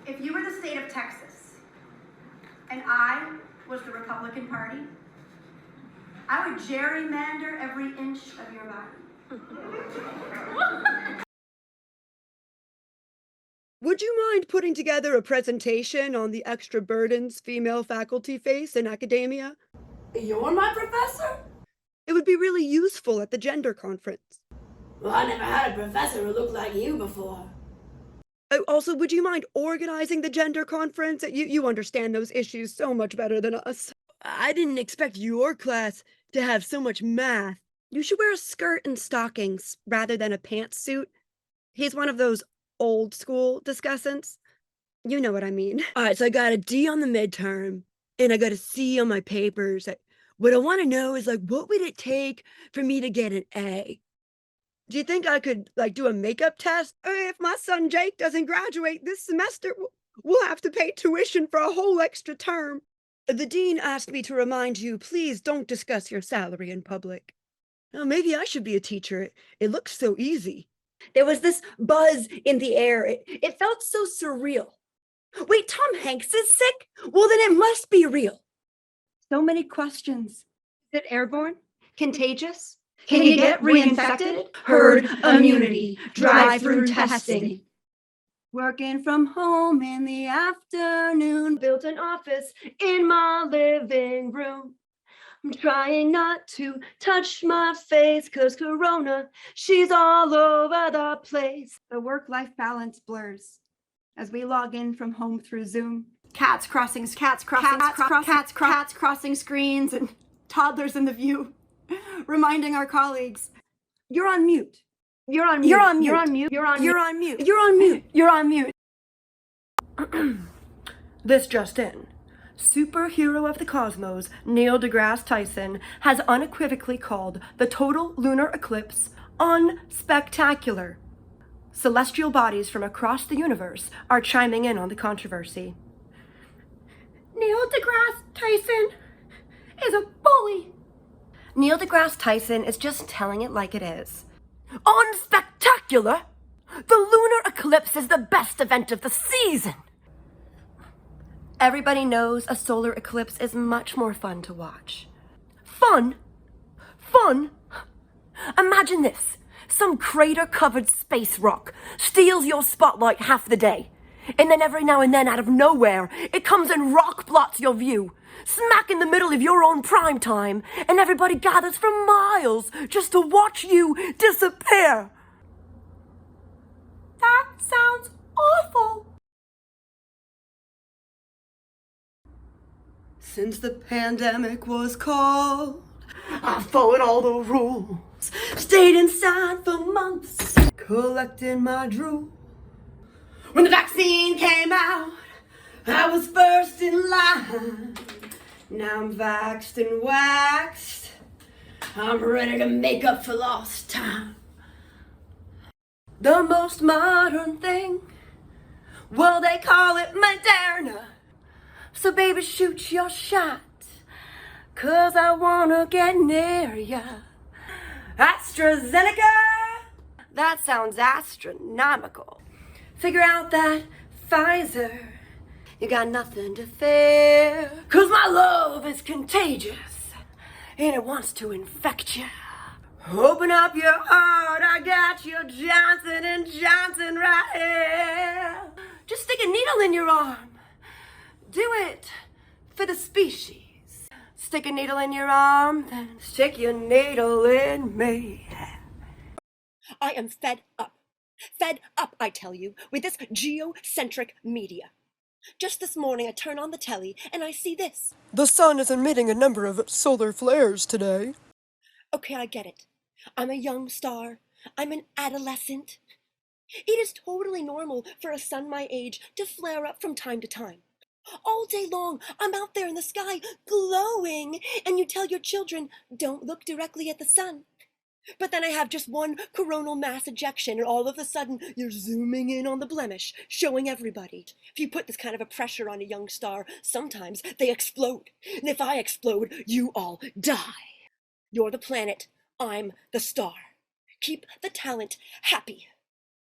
If you were the state of Texas and I was the Republican Party, I would gerrymander every inch of your body. Would you mind putting together a presentation on the extra burdens female faculty face in academia? You're my professor? It would be really useful at the gender conference. Well, I never had a professor who looked like you before. Oh, also, would you mind organizing the gender conference? You understand those issues so much better than us. I didn't expect your class to have so much math. You should wear a skirt and stockings rather than a pantsuit. He's one of those old school discussants. You know what I mean. All right, so I got a D on the midterm, and I got a C on my papers. What I want to know is, what would it take for me to get an A? Do you think I could, do a makeup test? If my son Jake doesn't graduate this semester, we'll have to pay tuition for a whole extra term. The dean asked me to remind you, please don't discuss your salary in public. Now, maybe I should be a teacher. It looks so easy. There was this buzz in the air. It felt so surreal. Wait, Tom Hanks is sick? Well, then it must be real. So many questions. Is it airborne? Contagious? Can you get reinfected? Herd immunity. Drive-through testing. Working from home in the afternoon. Built an office in my living room. I'm trying not to touch my face, 'cause Corona, she's all over the place. The work-life balance blurs as we log in from home through Zoom. Cats crossing screens, and toddlers in the view, reminding our colleagues, you're on mute. You're on mute. You're on mute. You're on mute. You're on mute. You're on mute. You're on mute. You're on mute. This just in. Superhero of the cosmos, Neil deGrasse Tyson, has unequivocally called the total lunar eclipse unspectacular. Celestial bodies from across the universe are chiming in on the controversy. Neil deGrasse Tyson is a bully. Neil deGrasse Tyson is just telling it like it is. Unspectacular? The lunar eclipse is the best event of the season. Everybody knows a solar eclipse is much more fun to watch. Fun? Fun? Imagine this. Some crater-covered space rock steals your spotlight half the day. And then every now and then, out of nowhere, it comes and rock blots your view, smack in the middle of your own prime time, and everybody gathers for miles just to watch you disappear. That sounds awful. Since the pandemic was called, I followed all the rules, stayed inside for months, collecting my drool. When the vaccine came out, I was first in line. Now I'm vaxxed and waxed. I'm ready to make up for lost time. The most modern thing, well, they call it Moderna. So baby, shoot your shot, 'cause I wanna get near ya. AstraZeneca? That sounds astronomical. Figure out that Pfizer, you got nothing to fear, 'cause my love is contagious, and it wants to infect ya. Open up your heart, I got your Johnson & Johnson right here. Just stick a needle in your arm. Do it for the species. Stick a needle in your arm, then stick your needle in me. I am fed up. Fed up, I tell you, with this geocentric media. Just this morning I turn on the telly and I see this. The sun is emitting a number of solar flares today. Okay, I get it. I'm a young star. I'm an adolescent. It is totally normal for a sun my age to flare up from time to time. All day long, I'm out there in the sky glowing, and you tell your children, don't look directly at the sun. But then I have just one coronal mass ejection, and all of a sudden, you're zooming in on the blemish, showing everybody. If you put this kind of a pressure on a young star, sometimes they explode. And if I explode, you all die. You're the planet, I'm the star. Keep the talent happy.